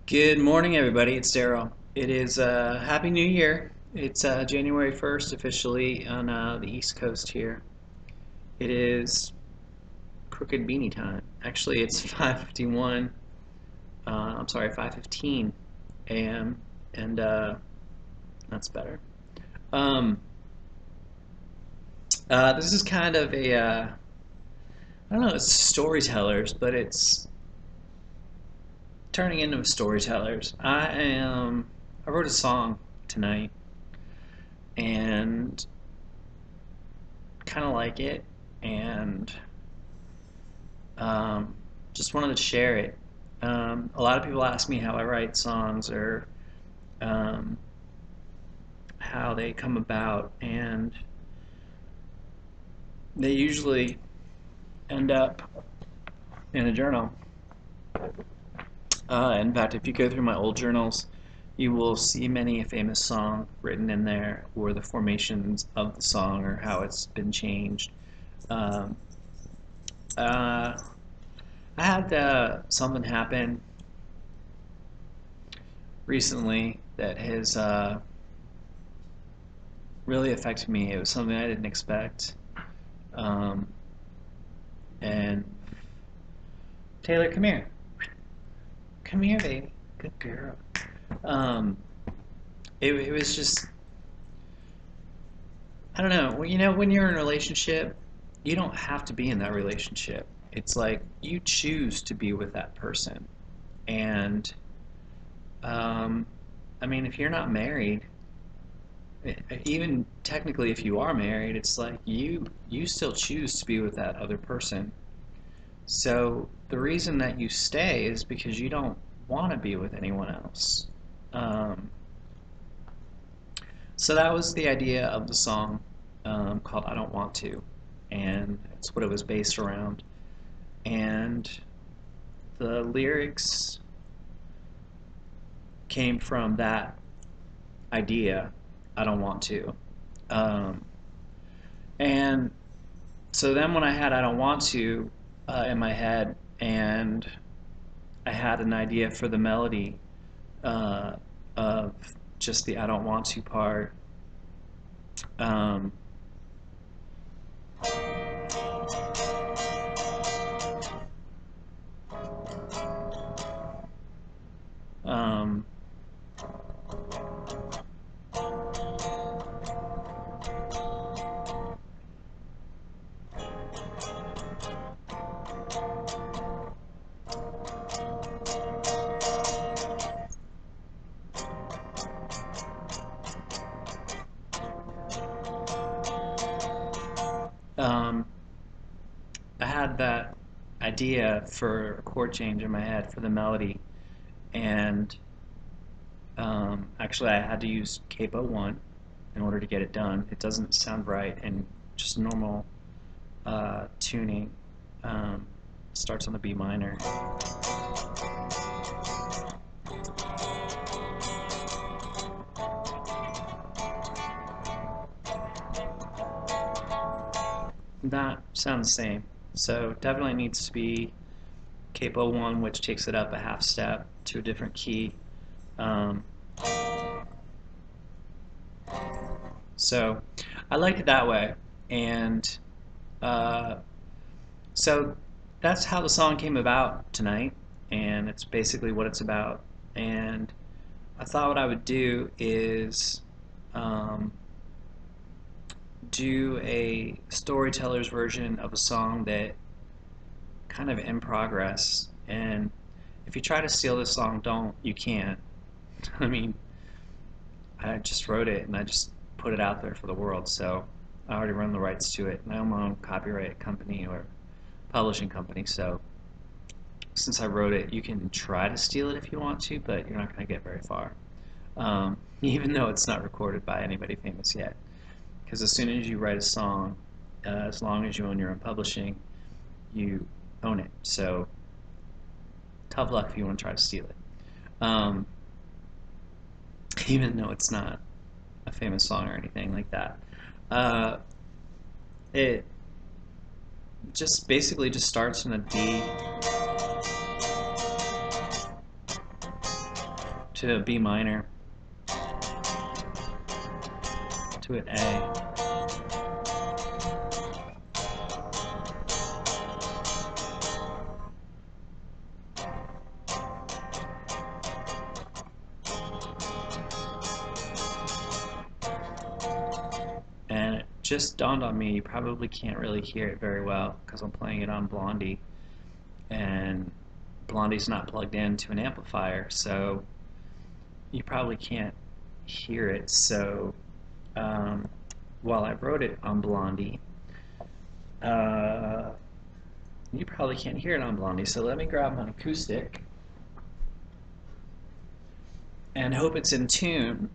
Good morning, everybody. It's Daryl. It is Happy New Year. It's January 1st officially on the East Coast here. It is Crooked Beanie time. Actually, it's 5:51. I'm sorry, 5:15 a.m. and that's better. Um, this is kind of a I don't know. It's Storytellers, but it's turning into Storytellers. I wrote a song tonight and kind of like it, and um, just wanted to share it. A lot of people ask me how I write songs or um, how they come about, and they usually end up in a journal. In fact, if you go through my old journals, you will see many a famous song written in there, or the formations of the song, or how it's been changed. Um, uh, I had something happen recently that has really affected me. It was something I didn't expect. Um, and Taylor, come here. Come here, baby. Good girl. Um, it was just, I don't know. Well, when you're in a relationship, you don't have to be in that relationship. It's like you choose to be with that person. And, um, I mean, if you're not married, even technically if you are married, it's like you still choose to be with that other person. So the reason that you stay is because you don't want to be with anyone else. Um, so that was the idea of the song, called "I Don't Want to," and it's what it was based around. And the lyrics came from that idea, "I don't want to." Um, and so then when I had "I don't want to" in my head, and I had an idea for the melody uh, of just the "I don't want to" part. Um, um, um, I had that idea for a chord change in my head for the melody, and actually I had to use capo 1 in order to get it done. It doesn't sound right in just normal tuning. Starts on the B minor. Not sound the same. So definitely needs to be capo 1, which takes it up a half step to a different key. Um, so I liked it that way, and uh, so that's how the song came about tonight, and it's basically what it's about. And I thought what I would do is um, do a storyteller's version of a song that kind of in progress. And if you try to steal this song, don't. You can't. I mean, I just wrote it and I just put it out there for the world. So I already run the rights to it, and I own my own copyright company or publishing company. So since I wrote it, you can try to steal it if you want to, but you're not going to get very far. Even though it's not recorded by anybody famous yet. Because as soon as you write a song, as long as you own your own publishing, you own it. So tough luck if you want to try to steal it. Um, even though it's not a famous song or anything like that. Uh, it just basically just starts in a D, to a B minor, to an A. And it just dawned on me, you probably can't really hear it very well because I'm playing it on Blondie, and Blondie's not plugged into an amplifier, so you probably can't hear it. So while I wrote it on Blondie, you probably can't hear it on Blondie. So let me grab my acoustic and hope it's in tune,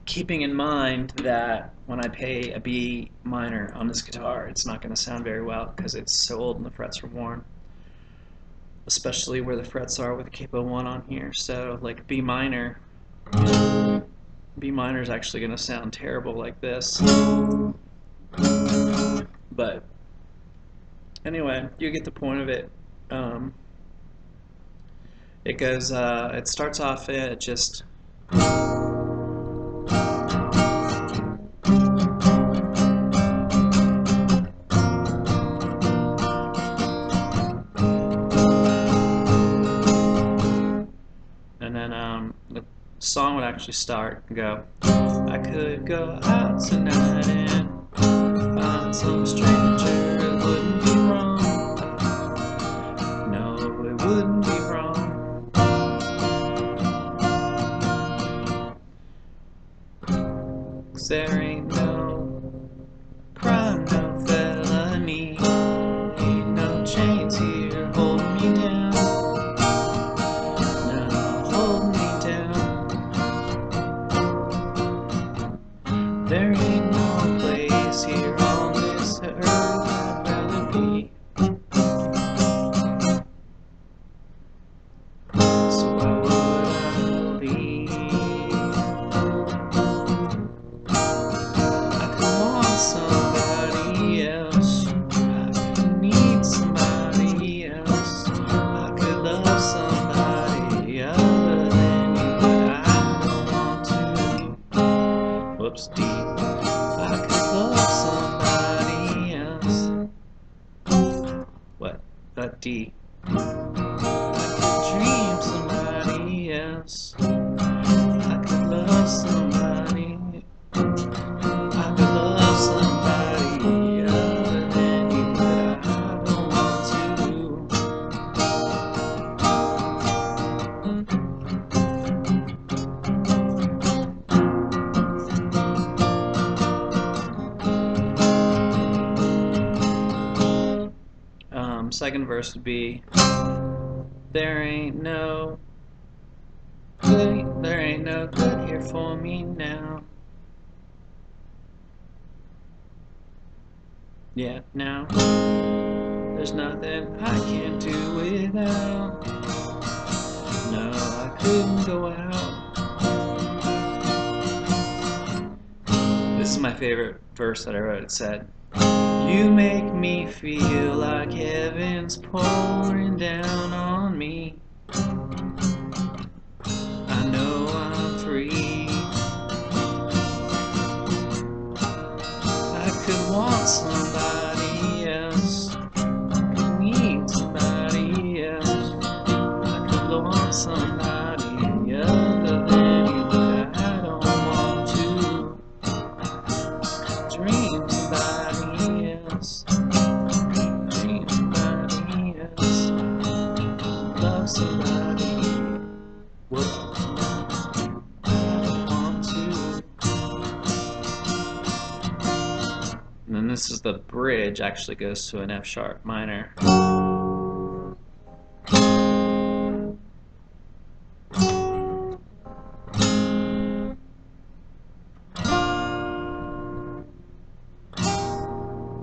keeping in mind that when I play a B minor on this guitar, it's not going to sound very well because it's so old and the frets are worn, especially where the frets are with the capo 1 on here. So like B minor is actually going to sound terrible like this. But anyway, you get the point of it. It goes, it starts off at just and then the song would actually start and go, I could go out tonight and find some stranger, it wouldn't be wrong. No, it wouldn't be wrong. 'Cause there ain't no crime, no felony, ain't no chains here holding me down. No, hold me down. There ain't no place here on this earth I'd rather be. So why would I leave? I could want somebody else, I could need somebody else, I could love somebody other than you, but I don't want to. Whoops, D. I could love somebody else. What? That D. I could dream somebody else. I could love somebody. I could love somebody other than you, but I don't want to. Second verse would be, there ain't no good here for me now. Yeah, now there's nothing I can do without. No, I couldn't go out. This is my favorite verse that I wrote. It said, you make me feel like heaven's pouring down on me. I know I'm free. I could want somebody else, I could need somebody else, I could want somebody other than you, but I don't want to. Dream somebody else, dream somebody else, love somebody. What? I don't want to. And then this is the bridge, actually goes to an F sharp minor.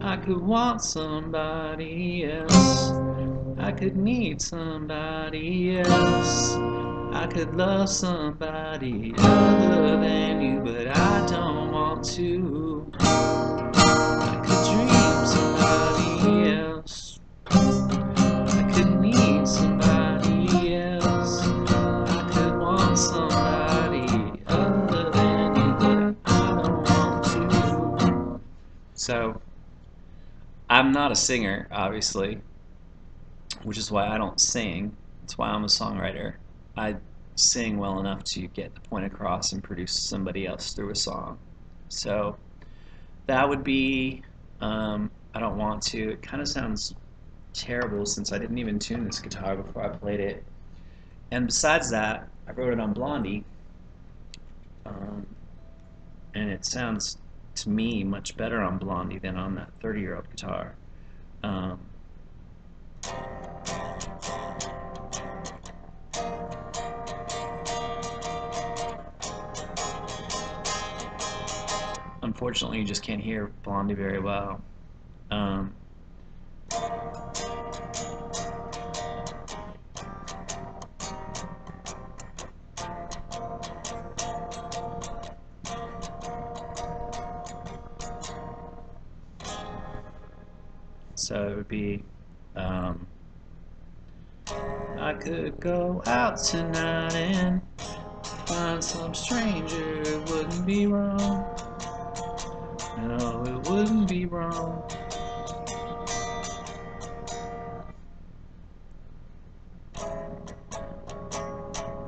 I could want somebody else, I could need somebody else, I could love somebody other than you, but I don't want to. I could dream somebody else, I could need somebody else, I could I'm not a singer, obviously, which is why I don't sing. That's why I'm a songwriter. I sing well enough to get the point across and produce somebody else through a song. So that would be I don't want to. It kind of sounds terrible since I didn't even tune this guitar before I played it. And besides that, I wrote it on Blondie, um, and it sounds to me much better on Blondie than on that 30-year-old guitar. Um, Unfortunately, you just can't hear Blondie very well. Um, so it would be, um, I could go out tonight and find some stranger, it wouldn't be wrong. No, it wouldn't be wrong.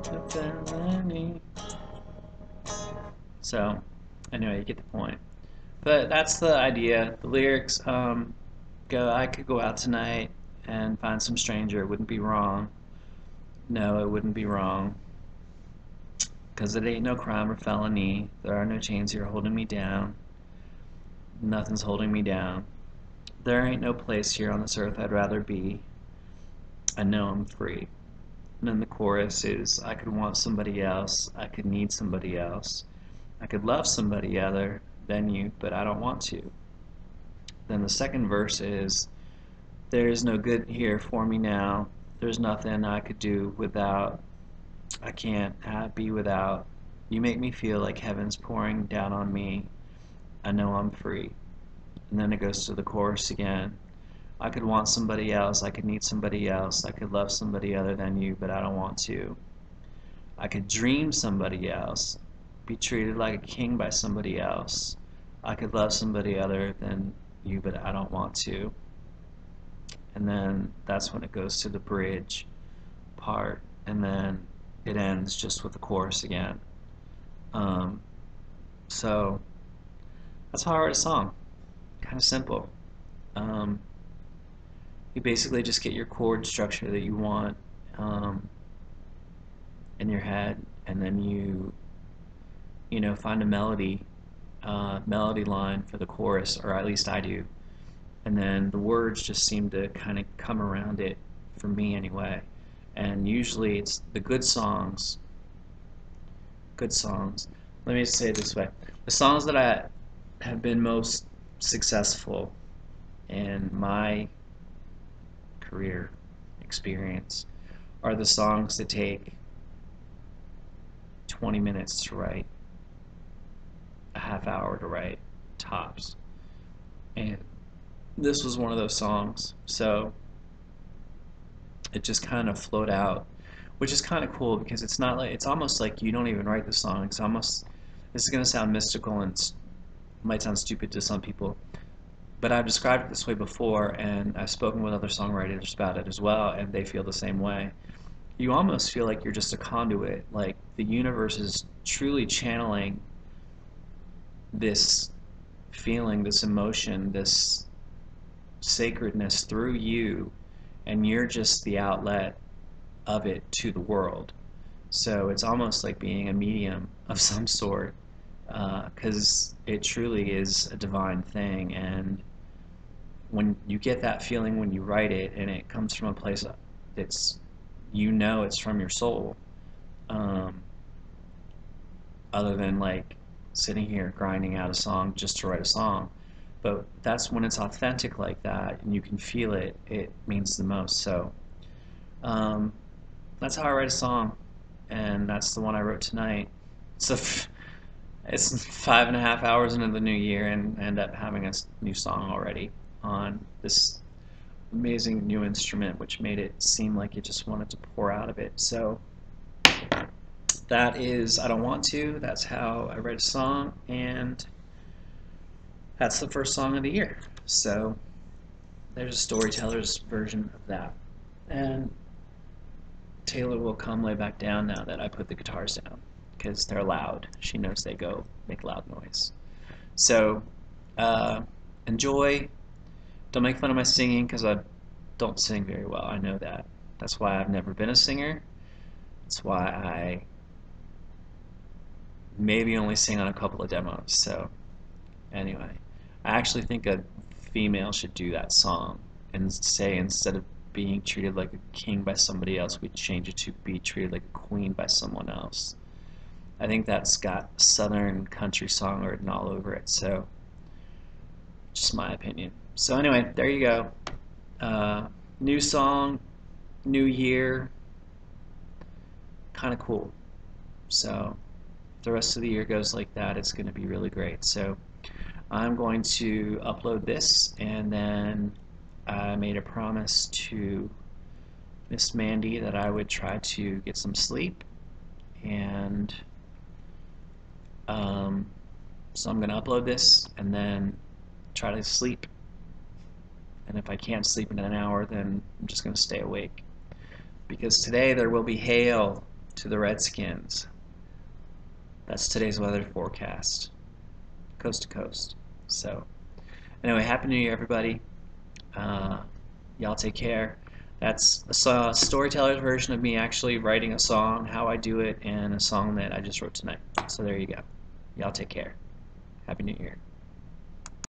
The felony. So, anyway, you get the point. But that's the idea. The lyrics go, I could go out tonight and find some stranger, it wouldn't be wrong. No, it wouldn't be wrong. 'Cause it ain't no crime or felony. There are no chains here holding me down. Nothing's holding me down. There ain't no place here on this earth I'd rather be. I know I'm free. And then the chorus is, I could want somebody else. I could need somebody else. I could love somebody other than you, but I don't want to. Then the second verse is, there is no good here for me now. There's nothing I could do without. I can't be without. You make me feel like heaven's pouring down on me. I know I'm free. And then it goes to the chorus again. I could want somebody else. I could need somebody else. I could love somebody other than you, but I don't want to. I could dream somebody else. Be treated like a king by somebody else. I could love somebody other than you, but I don't want to. And then that's when it goes to the bridge part, and then it ends just with the chorus again. Um, so that's how I write a song. Kind of simple. Um, you basically just get your chord structure that you want in your head, and then you know, find a melody line for the chorus, or at least I do. And then the words just seem to kind of come around it, for me anyway. And usually it's the good songs. Let me say it this way: the songs that I have been most successful in my career experience are the songs that take 20 minutes to write, a half hour to write, tops. And this was one of those songs, so it just kind of flowed out, which is kind of cool because it's not like, it's almost like you don't even write the song. It's almost, this is going to sound mystical and might sound stupid to some people, but I've described it this way before, and I've spoken with other songwriters about it as well, and they feel the same way. You almost feel like you're just a conduit, like the universe is truly channeling this feeling, this emotion, this sacredness through you, and you're just the outlet of it to the world. So it's almost like being a medium of some sort, because it truly is a divine thing. And when you get that feeling when you write it, and it comes from a place that's, you know, it's from your soul, um, other than like sitting here grinding out a song just to write a song. But that's when it's authentic like that and you can feel it, it means the most. So um, that's how I write a song, and that's the one I wrote tonight. So it's 5.5 hours into the new year, and end up having a new song already on this amazing new instrument, which made it seem like it just wanted to pour out of it. So that is I Don't Want To. That's how I write a song, and that's the first song of the year. So there's a Storytellers version of that. And Taylor will come lay back down now that I put the guitars down because they're loud. She knows they go make loud noise. So uh, enjoy. Don't make fun of my singing because I don't sing very well. I know that. That's why I've never been a singer. That's why I maybe only sing on a couple of demos. So anyway, I actually think a female should do that song and say instead of being treated like a king by somebody else, we change it to be treated like a queen by someone else. I think that's got Southern country song written all over it. So just my opinion. So anyway, there you go. New song, new year, kind of cool. So if the rest of the year goes like that, it's going to be really great. So I'm going to upload this, and then I made a promise to Miss Mandy that I would try to get some sleep, and so I'm going to upload this and then try to sleep. And if I can't sleep in an hour, then I'm just going to stay awake. Because today there will be hail to the Redskins. That's today's weather forecast, coast to coast. So anyway, Happy New Year, everybody. Y'all take care. That's a Storyteller's version of me actually writing a song, how I do it, and a song that I just wrote tonight. So there you go. Y'all take care. Happy New Year.